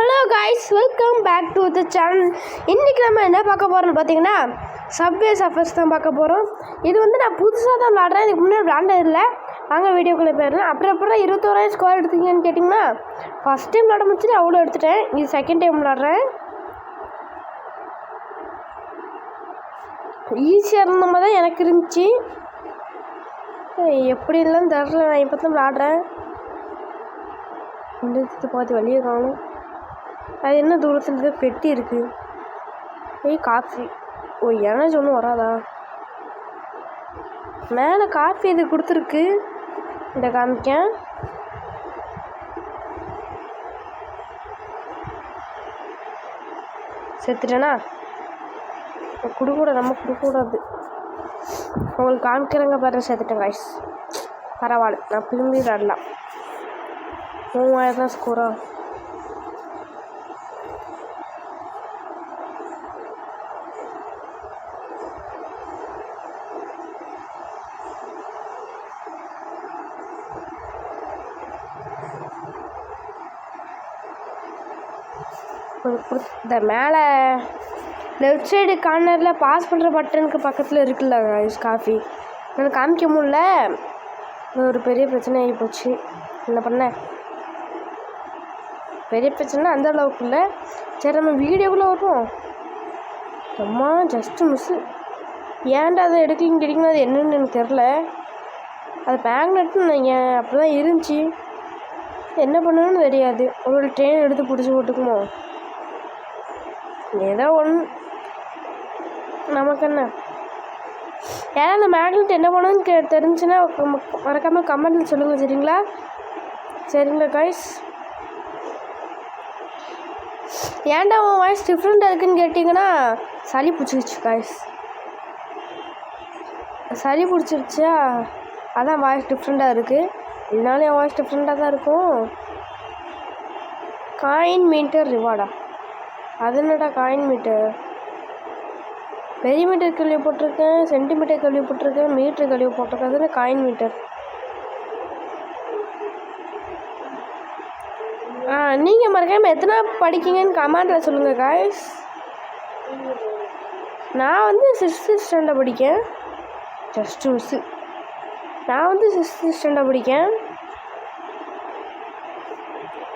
Hello guys, welcome back to the channel. இன்றைக்கி நம்ம என்ன பார்க்க போகிறோம்னு பார்த்தீங்கன்னா சப்வே சஃபர்ஸ் தான் பார்க்க போகிறோம். இது வந்து நான் புதுசாக தான் விளாட்றேன், இதுக்கு முன்னாடி விளாண்டது இல்லை. வாங்க வீடியோக்குள்ளே போயிடலாம். அப்புறம் 21,000 ஸ்கோர் எடுத்தீங்கன்னு கேட்டிங்கன்னா ஃபஸ்ட் டைம் விளாட முடிச்சுட்டு அவ்வளோ எடுத்துட்டேன். இது செகண்ட் டைம் விளாட்றேன். ஈஸியாக இருந்த மாதிரி தான் எனக்கு இருந்துச்சு, எப்படி இல்லைன்னு தெரில. நான் இப்போ தான் விளாட்றேன். இந்த பார்த்து வழியே காணும். அது என்ன தூரத்தில் இருக்க பெட்டி இருக்குது. காஃபி. எனர்ஜி ஒன்றும் வராதா? மேலே காஃபி இது கொடுத்துருக்கு. இந்த காமிக்க செத்துட்டேனா? நம்ம கொடுக்கூடாது. உங்களுக்கு காமிக்கிறேங்க பாரு. செத்துட்டேன் காய்ஸ். பரவாயில்ல, நான் திரும்பி விளாடலாம். 3000 தான் ஸ்கோரா? இந்த மேலே லெஃப்ட் சைடு கார்னரில் பாஸ் பண்ணுற பட்டனுக்கு பக்கத்தில் இருக்குல்ல காஃபி, எனக்கு காமிக்க முடியல. ஒரு பெரிய பிரச்சனை ஆகி போச்சு. என்ன பண்ண? பெரிய பிரச்சனை அந்த அளவுக்கு இல்லை. சரி, நம்ம வீடியோக்குள்ளே வருவோம். அம்மா ஜஸ்ட்டு மிஸ்ஸு. ஏன்டா அதை எடுக்கணும் அது என்னன்னு எனக்கு தெரில. அது மேக்னெட்னு நீங்கள் அப்படி தான் இருந்துச்சு. என்ன பண்ணணும்னு தெரியாது. ஒரு ட்ரெயின் எடுத்து பிடிச்சி போட்டுக்குமோ ஏதோ ஒன்று. நமக்கு என்ன? ஏன்னா அந்த மேக்னெட் என்ன பண்ணணும்னு தெரிஞ்சுன்னா மறக்காமல் கமெண்ட்டில் சொல்லுங்கள். சரிங்களா காய்ஸ்? ஏன்டா உன் வாய்ஸ் டிஃப்ரெண்ட்டாக இருக்குதுன்னு கேட்டிங்கன்னா சளி பிடிச்சிருச்சு காய்ஸ். சளி பிடிச்சிருச்சா, அதான் வாய்ஸ் டிஃப்ரெண்ட்டாக இருக்குது. இதனால என் வாய்ஸ் டிஃப்ரெண்ட்டாக தான் இருக்கும். காயின் மீட்டர் ரிவார்டா? அது என்னடா காயின் மீட்டர்? பெரிய மீட்டர் கழிவு போட்டிருக்கேன், சென்டிமீட்டர் கழிவு போட்டிருக்கேன், மீட்டர் கழிவு போட்டிருக்கேன். அதுன்னு காயின் மீட்டர். நீங்கள் மறக்காமல் எத்தனை படிக்கிங்கன்னு கமெண்டில் சொல்லுங்கள் காய்ஸ். நான் வந்து 6th ஸ்டாண்டர்ட் படிக்கேன். Just miss. நான் வந்து 6th ஸ்டாண்டர்ட் படிக்கேன்.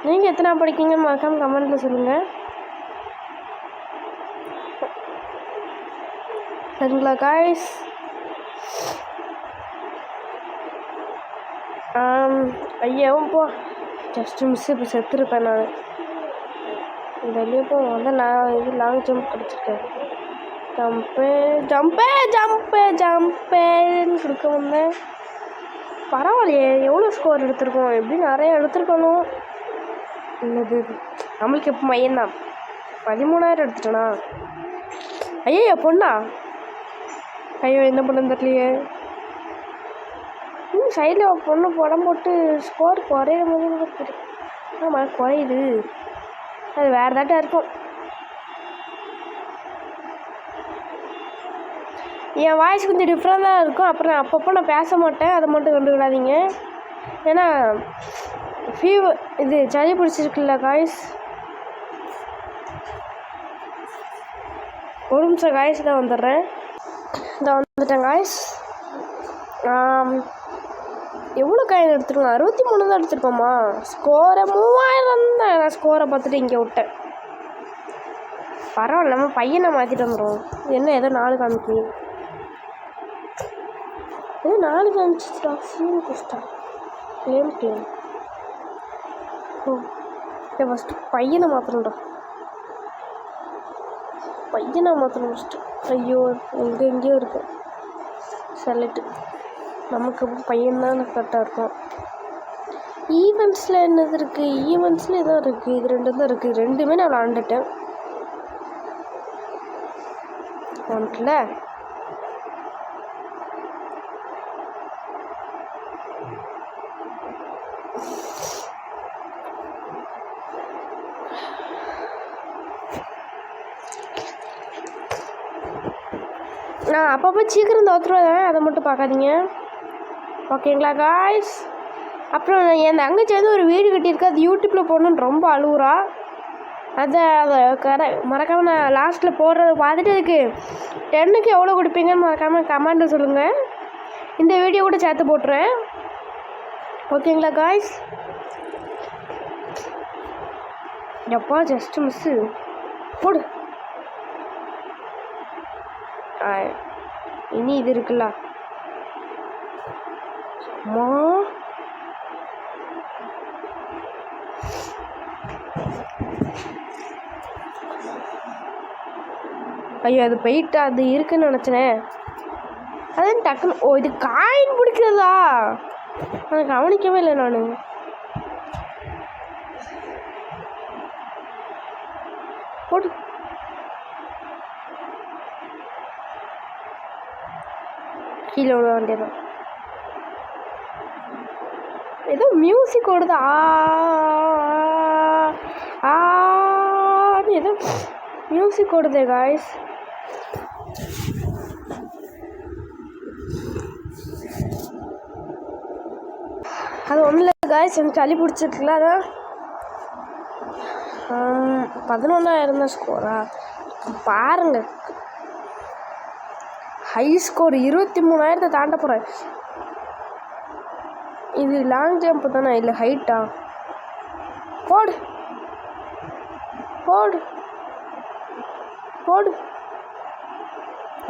நீங்கள் எத்தனை படிக்கிங்கன்னு மறக்காமல் கமெண்டில் சொல்லுங்கள். சரிங்களா காய்ஸ்? ஐயாவும் போ. Just miss. இப்போ செத்துருப்பேன் நான். இந்த வெளியே போவோம். வந்து நான் இது லாங் ஜம்ப் கிடச்சிருக்கேன். ஜம்பேன்னு கொடுக்க வந்தேன். பரவாயில்லையே, எவ்வளோ ஸ்கோர் எடுத்திருக்கோம்? எப்படி நிறைய எடுத்துருக்கணும். என்னது நம்மளுக்கு எப்போ மையந்தான் 13,000 எடுத்துட்டேனா? ஐயா பொண்ணா? ஐயோ, என்ன பண்ணுன்னு தெரியலையே. சைடில் பொண்ணு படம் போட்டு ஸ்கோர் குறையிற மாதிரி இருக்குது. ஆமாம், குறையுது. அது வேறு தாட்டா இருக்கும். என் வாய்ஸ் கொஞ்சம் டிஃப்ரெண்ட்டாக இருக்கும். அப்புறம் அப்பப்போ நான் பேச மாட்டேன், அதை மட்டும் கண்டுக்கிடாதீங்க. ஏன்னா இது சளி பிடிச்சிருக்குல்ல காய்ஸ். ஒரு நிமிஷம் காய்ஸ், தான் வந்துடுறேன். வந்துட்டேன் காய்ஸ். எவ்வளோ காயின் எடுத்துருக்கோம்? 63 தான் எடுத்துருக்கோமா? ஸ்கோரை 3000 தான். நான் ஸ்கோரை பார்த்துட்டு இங்கே விட்டேன். பரவாயில்ல, நம்ம பையனை மாற்றிட்டு வந்துடும். என்ன ஏதோ 4 காமிக்கு? ஏதோ 4 காமிச்சிட்டா. சீன் கஷ்டா. கிளேம் ஃபஸ்ட்டு பையனை மாற்றணும்டா. பையனை மாற்றணும் ஃபஸ்ட்டு. ஐயோ, எங்கேயோ இருக்கு செலக்ட். நமக்கு பையன்தான் கரெக்டாக இருக்கும். ஈவெண்ட்ஸில் என்னது இருக்குது? ஈவெண்ட்ஸில் எதாவது இருக்குது. இது 2 தான் இருக்குது. 2மே நான் விளாண்டுட்டேன். ஒன்றில் நான் அப்பப்போ சீக்கிரம் தோற்றுருவேன், அதை மட்டும் பார்க்காதீங்க. ஓகேங்களா காய்ஸ்? அப்புறம் என் தங்கச்சி வந்து ஒரு வீடு கட்டியிருக்கா, அது யூடியூப்பில் போடணுன்னு ரொம்ப அழுகுறா. அதை மறக்காமல் நான் லாஸ்ட்டில் போடுறத பார்த்துட்டு அதுக்கு 10க்கு எவ்வளோ கொடுப்பீங்கன்னு மறக்காமல் கமெண்ட்டில் சொல்லுங்கள். இந்த வீடியோ கூட சேர்த்து போட்டுறேன். ஓகேங்களா காய்ஸ்? எப்பா ஜஸ்ட் மிஸ்ஸு போடு. இனி இது இருக்குல்ல அம்மா, ஐயோ அது போயிட்டு அது இருக்குன்னு நினச்சினேன். அதான் டக்குன்னு ஓ இது காயின் பிடிக்கிறதா, அதை கவனிக்கவே இல்லை நான். போடு. கீழே விட வேண்டியதான். ஏதோ மியூசிக் ஓடுது. ஏதோ மியூசிக் ஓடுது காய்ஸ். அது ஒன்றும் இல்லை காய்ஸ், எனக்கு சளி பிடிச்சிருக்குல்ல, அதான் 11,000 தான் ஸ்கோரா. பாருங்க, ஹை ஸ்கோர் 23,000 தாண்ட போகிறேன். இது லாங் ஜம்ப் தானே, இல்லை ஹைட்டா? போடு போடு போடு.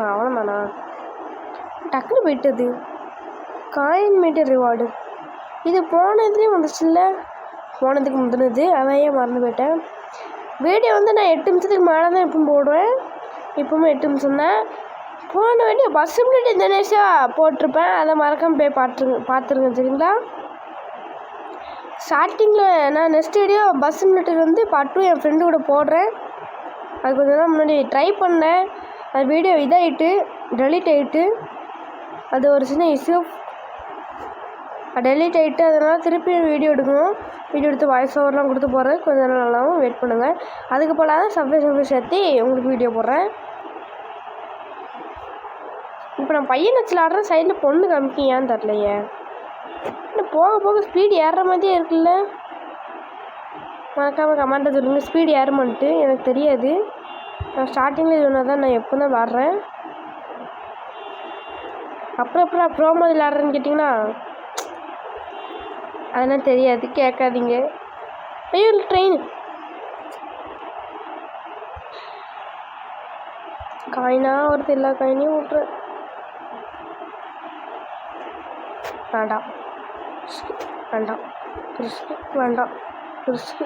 அவ்வளோதானா? டக்குன்னு போயிட்டது. காயின் மீட்டர் ரிவார்டு இது போனதுலேயும் வந்துச்சுல்ல, போனதுக்கு முந்தினது, அதான் ஏன் மறந்து போயிட்டேன். வீடியோ வந்து நான் 8 நிமிஷத்துக்கு மேலே தான் எப்பவும் போடுவேன். இப்போவும் 8 நிமிஷம் தான். போன வேண்டிய பஸ் சிமுலேட்டர் இந்த நிமிஷம் போட்டிருப்பேன், அதை மறக்காமல் போய் பார்த்துருங்க சரிங்களா? ஸ்டார்டிங்கில் நான் நெக்ஸ்ட் வீடியோ பஸ் சிமுலேட்டர் வந்து பார்ட் 2 என் ஃப்ரெண்டு கூட போடுறேன். அது கொஞ்ச நாள் முன்னாடி ட்ரை பண்ணேன், அது வீடியோ இதாகிட்டு டெலீட் ஆகிட்டு, அது ஒரு சின்ன இஷ்யூ, டெலீட் ஆகிட்டு. அதனால் திருப்பி வீடியோ எடுக்கணும். வீடியோ எடுத்து வாய்ஸ் ஓவர்லாம் கொடுத்து போகிறேன். கொஞ்சம் நாள் நல்லாவும் வெயிட் பண்ணுங்கள். அதுக்கு போல தான் சப்ஸ்கிரைப் சேர்த்து உங்களுக்கு வீடியோ போடுறேன். இப்போ நான் பையன் வச்சு ஆடுறேன், சைடில் பொண்ணு காமிக்கும், ஏன்னு தரலையே. இன்னும் போக போக ஸ்பீடு ஏறுற மாதிரியே இருக்குல்ல. மறக்காமல் கமெண்ட்டை சொல்லுங்கள், ஸ்பீடு ஏறுமான்ட்டு. எனக்கு தெரியாது, நான் ஸ்டார்டிங்கில் சொன்னால் தான் நான் எப்போ தான் விளாட்றேன். அப்புறம் ப்ரோ மாதிரி விளாட்றேன்னு கேட்டிங்கன்னா அதெல்லாம் தெரியாது, கேட்காதீங்க. ஐயோ ட்ரெயின் காயினா ஒருத்தர் எல்லா காயினையும் விட்றேன். வேண்டாம் வேண்டாம் ரிஸ்க்கு, வேண்டாம் ரிஸ்க்கு.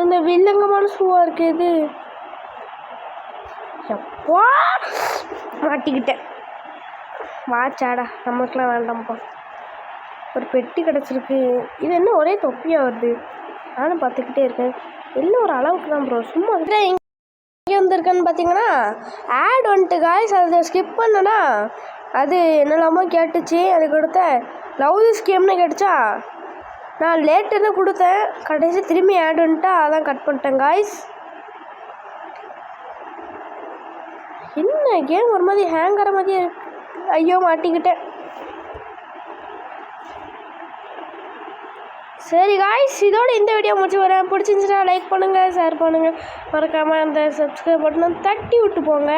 இந்த வில்லங்கமான ஷூவாக இருக்குது இது. எப்போ மாட்டிக்கிட்டேன். வாச்சாடா, நமக்குலாம் வேண்டாம்ப்பா. ஒரு பெட்டி கிடச்சிருக்கு. இது என்ன ஒரே தொப்பியாக வருது? நானும் பார்த்துக்கிட்டே இருக்கேன். எல்லாம் ஒரு அளவுக்கு தான் ப்ரோ, சும்மா எங்கே வந்திருக்கேன்னு பார்த்தீங்கன்னா ஆட் வந்துட்டு காய்ஸ். அதை ஸ்கிப் பண்ணனா அது என்னெல்லாமோ கேட்டுச்சு. அது கொடுத்த லவ் திஸ் கேம்னு கேட்டுச்சா, நான் லேட்டுன்னு கொடுத்தேன். கடைசி திரும்பி ஆட் வந்துட்டா, அதான் கட் பண்ணிட்டேன் காய்ஸ். என்ன கேம் ஒரு மாதிரி ஹேங் ஆகிற மாதிரியே இருக்கு. ஐயோ மாட்டிக்கிட்டேன். சரி காய்ஸ், இதோட இந்த வீடியோ முடிச்சு வரேன். பிடிச்சிருந்துச்சுன்னா லைக் பண்ணுங்கள், ஷேர் பண்ணுங்கள், மறக்காமல் அந்த சப்ஸ்கிரைப் பட்டனை தட்டி விட்டு போங்க.